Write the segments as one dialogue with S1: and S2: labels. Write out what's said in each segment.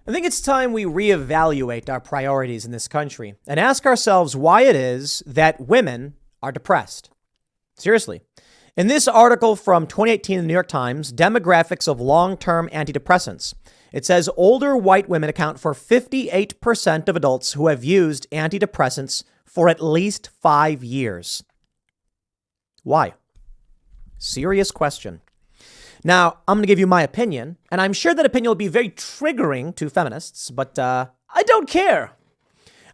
S1: I think it's time we reevaluate our priorities in this country and ask ourselves why it is that women are depressed. Seriously. In this article from 2018 in the New York Times, Demographics of Long-Term Antidepressants, it says older white women account for 58% of adults who have used antidepressants for at least 5 years. Why? Serious question. Now, I'm going to give you my opinion, and I'm sure that opinion will be very triggering to feminists, but I don't care.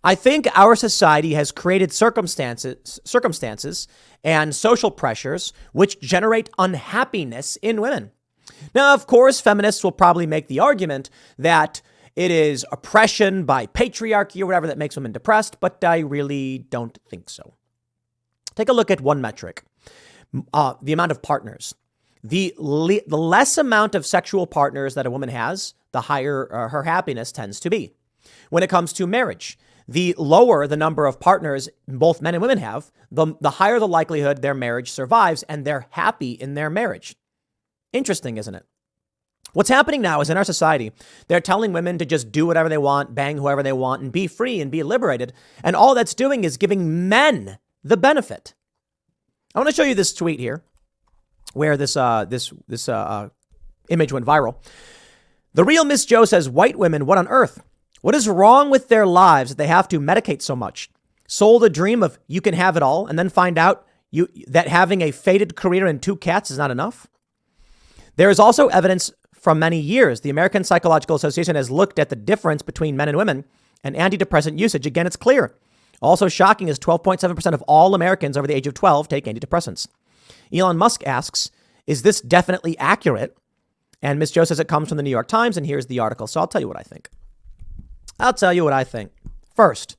S1: I think our society has created circumstances and social pressures which generate unhappiness in women. Now, of course, feminists will probably make the argument that it is oppression by patriarchy or whatever that makes women depressed, but I really don't think so. Take a look at one metric, the amount of partners. The less amount of sexual partners that a woman has, the higher her happiness tends to be. When it comes to marriage, the lower the number of partners both men and women have, the higher the likelihood their marriage survives and they're happy in their marriage. Interesting, isn't it? What's happening now is in our society, they're telling women to just do whatever they want, bang whoever they want, and be free and be liberated. And all that's doing is giving men the benefit. I want to show you this tweet here, where this image went viral. The real Miss Joe says, white women, what on earth? What is wrong with their lives that they have to medicate so much? Sold a dream of you can have it all and then find out that having a fated career and 2 cats is not enough. There is also evidence from many years. The American Psychological Association has looked at the difference between men and women and antidepressant usage. Again, it's clear. Also shocking is 12.7% of all Americans over the age of 12 take antidepressants. Elon Musk asks, is this definitely accurate? And Ms. Joe says it comes from the New York Times, and here's the article. So I'll tell you what I think. First,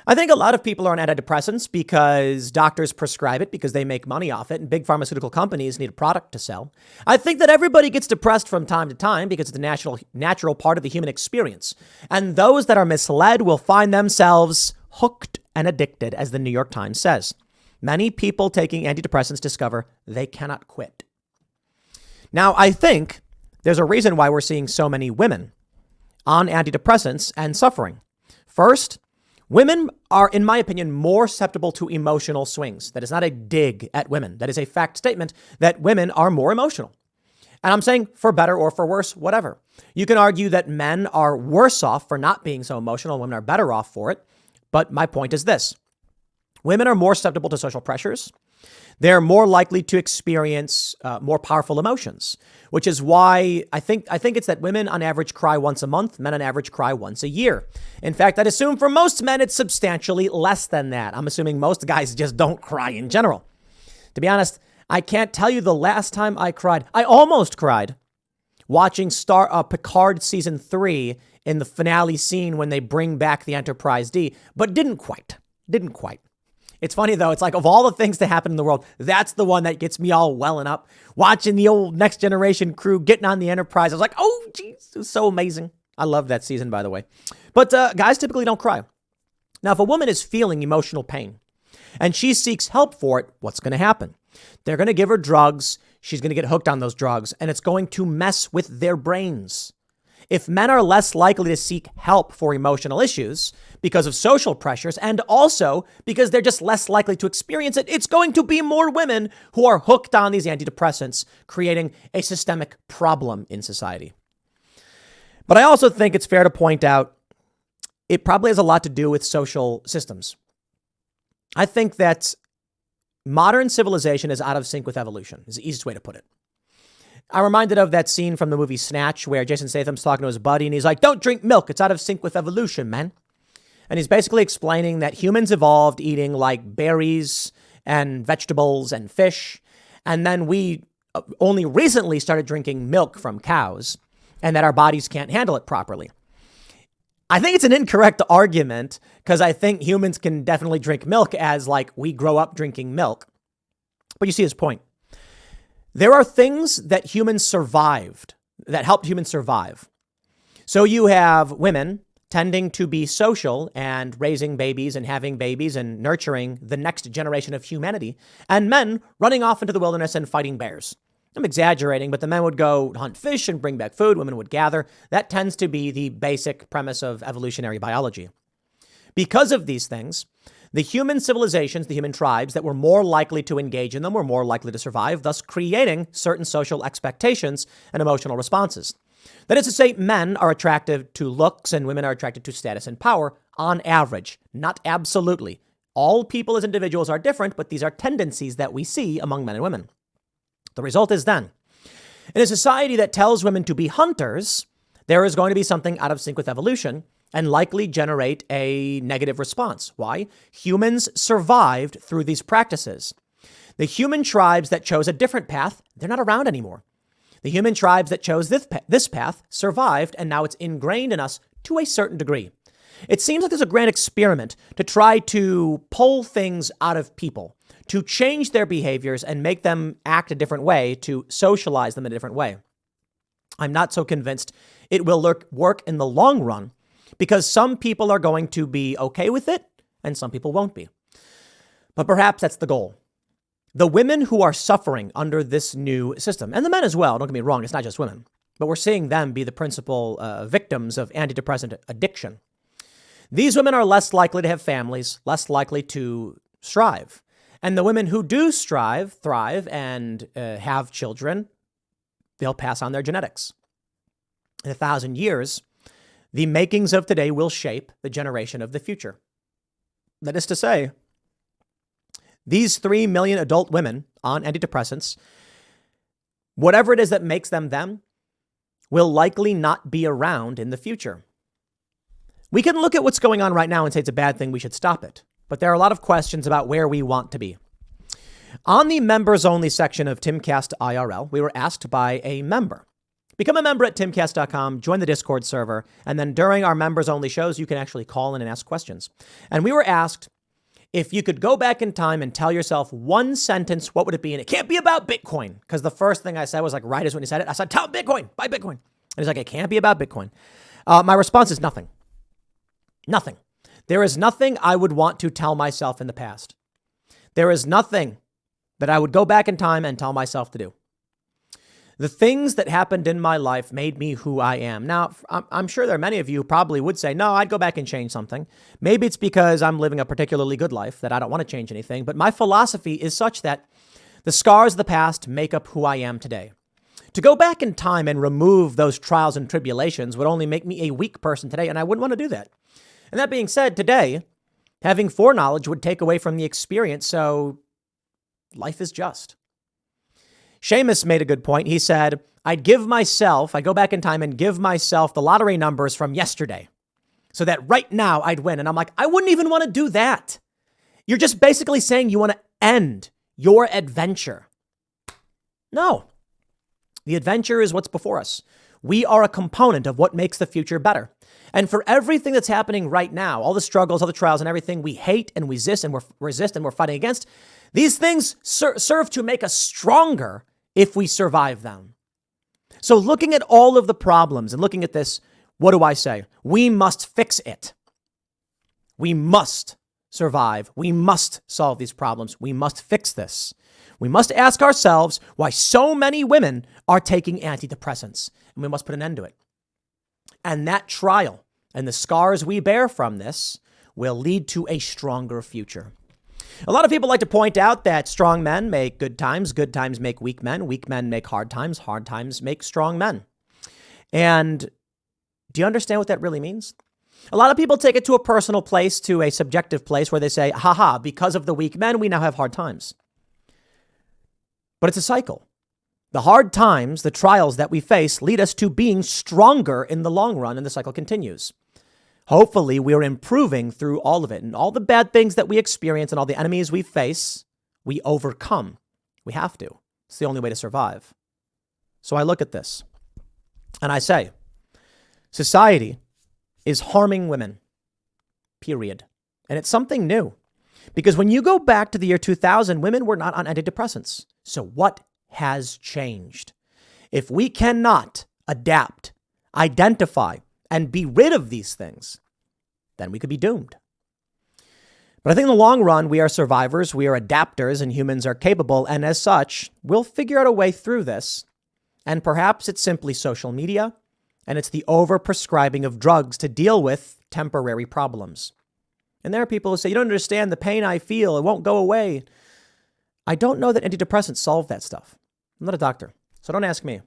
S1: I think a lot of people are on antidepressants because doctors prescribe it because they make money off it and big pharmaceutical companies need a product to sell. I think that everybody gets depressed from time to time because it's a natural part of the human experience. And those that are misled will find themselves hooked and addicted, as the New York Times says. Many people taking antidepressants discover they cannot quit. Now, I think there's a reason why we're seeing so many women on antidepressants and suffering. First, women are, in my opinion, more susceptible to emotional swings. That is not a dig at women. That is a fact statement that women are more emotional. And I'm saying for better or for worse, whatever. You can argue that men are worse off for not being so emotional. Women are better off for it. But my point is this. Women are more susceptible to social pressures. They're more likely to experience more powerful emotions, which is why I think it's that women on average cry once a month, men on average cry once a year. In fact, I'd assume for most men, it's substantially less than that. I'm assuming most guys just don't cry in general. To be honest, I can't tell you the last time I cried. I almost cried watching Picard season 3 in the finale scene when they bring back the Enterprise D, but didn't quite. It's funny, though. It's like of all the things that happen in the world, that's the one that gets me all welling up. Watching the old Next Generation crew getting on the Enterprise. I was like, oh, geez, it was so amazing. I love that season, by the way. But guys typically don't cry. Now, if a woman is feeling emotional pain and she seeks help for it, what's going to happen? They're going to give her drugs. She's going to get hooked on those drugs, and it's going to mess with their brains. If men are less likely to seek help for emotional issues because of social pressures and also because they're just less likely to experience it, it's going to be more women who are hooked on these antidepressants, creating a systemic problem in society. But I also think it's fair to point out it probably has a lot to do with social systems. I think that modern civilization is out of sync with evolution, is the easiest way to put it. I'm reminded of that scene from the movie Snatch where Jason Statham's talking to his buddy and he's like, don't drink milk. It's out of sync with evolution, man. And he's basically explaining that humans evolved eating like berries and vegetables and fish. And then we only recently started drinking milk from cows and that our bodies can't handle it properly. I think it's an incorrect argument because I think humans can definitely drink milk as like we grow up drinking milk. But you see his point. There are things that humans survived, that helped humans survive. So you have women tending to be social and raising babies and having babies and nurturing the next generation of humanity, and men running off into the wilderness and fighting bears. I'm exaggerating, but the men would go hunt fish and bring back food. Women would gather. That tends to be the basic premise of evolutionary biology. Because of these things, the human civilizations, the human tribes that were more likely to engage in them were more likely to survive, thus creating certain social expectations and emotional responses. That is to say, men are attracted to looks and women are attracted to status and power on average, not absolutely. All people as individuals are different, but these are tendencies that we see among men and women. The result is then, in a society that tells women to be hunters, there is going to be something out of sync with evolution and likely generate a negative response. Why? Humans survived through these practices. The human tribes that chose a different path, they're not around anymore. The human tribes that chose this path survived, and now it's ingrained in us to a certain degree. It seems like there's a grand experiment to try to pull things out of people, to change their behaviors and make them act a different way, to socialize them in a different way. I'm not so convinced it will work in the long run, because some people are going to be okay with it and some people won't be. But perhaps that's the goal. The women who are suffering under this new system, and the men as well, don't get me wrong, it's not just women, but we're seeing them be the principal victims of antidepressant addiction. These women are less likely to have families, less likely to strive. And the women who do strive, thrive, and have children, they'll pass on their genetics. In 1,000 years, the makings of today will shape the generation of the future. That is to say, these 3 million adult women on antidepressants, whatever it is that makes them them, will likely not be around in the future. We can look at what's going on right now and say it's a bad thing, we should stop it. But there are a lot of questions about where we want to be. On the members only section of Timcast IRL, we were asked by a member. Become a member at timcast.com, join the Discord server, and then during our members only shows, you can actually call in and ask questions. And we were asked if you could go back in time and tell yourself one sentence, what would it be? And it can't be about Bitcoin, because the first thing I said was like right as when he said it, I said, tell Bitcoin, buy Bitcoin. And he's like, it can't be about Bitcoin. My response is nothing. Nothing. There is nothing I would want to tell myself in the past. There is nothing that I would go back in time and tell myself to do. The things that happened in my life made me who I am. Now, I'm sure there are many of you who probably would say, no, I'd go back and change something. Maybe it's because I'm living a particularly good life that I don't want to change anything. But my philosophy is such that the scars of the past make up who I am today. To go back in time and remove those trials and tribulations would only make me a weak person today, and I wouldn't want to do that. And that being said, today, having foreknowledge would take away from the experience, so life is just. Seamus made a good point. He said, I'd go back in time and give myself the lottery numbers from yesterday so that right now I'd win. And I'm like, I wouldn't even want to do that. You're just basically saying you want to end your adventure. No, the adventure is what's before us. We are a component of what makes the future better. And for everything that's happening right now, all the struggles, all the trials and everything we hate and resist and we're fighting against, these things serve to make us stronger if we survive them. So looking at all of the problems and looking at this, what do I say? We must fix it. We must survive. We must solve these problems. We must fix this. We must ask ourselves why so many women are taking antidepressants, and we must put an end to it. And that trial and the scars we bear from this will lead to a stronger future. A lot of people like to point out that strong men make good times make weak men make hard times make strong men. And do you understand what that really means? A lot of people take it to a personal place, to a subjective place where they say, haha, because of the weak men, we now have hard times. But it's a cycle. The hard times, the trials that we face lead us to being stronger in the long run, and the cycle continues. Hopefully, we're improving through all of it, and all the bad things that we experience and all the enemies we face, we overcome. We have to. It's the only way to survive. So I look at this and I say, society is harming women, period. And it's something new, because when you go back to the year 2000, women were not on antidepressants. So what has changed? If we cannot adapt, identify, and be rid of these things, then we could be doomed. But I think in the long run, we are survivors, we are adapters, and humans are capable. And as such, we'll figure out a way through this. And perhaps it's simply social media, and it's the overprescribing of drugs to deal with temporary problems. And there are people who say, you don't understand the pain I feel, it won't go away. I don't know that antidepressants solve that stuff. I'm not a doctor, so don't ask me.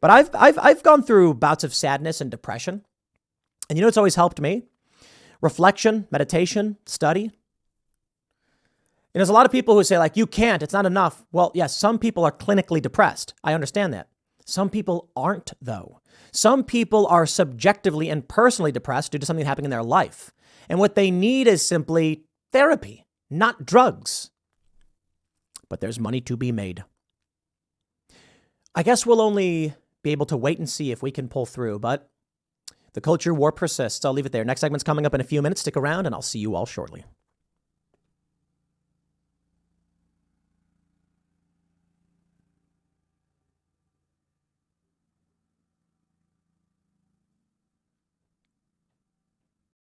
S1: But I've gone through bouts of sadness and depression. And you know what's always helped me? Reflection, meditation, study. And there's a lot of people who say, like, you can't, it's not enough. Well, yes, some people are clinically depressed. I understand that. Some people aren't, though. Some people are subjectively and personally depressed due to something happening in their life. And what they need is simply therapy, not drugs. But there's money to be made. I guess we'll only be able to wait and see if we can pull through, but the culture war persists. I'll leave it there. Next segment's coming up in a few minutes. Stick around and I'll see you all shortly.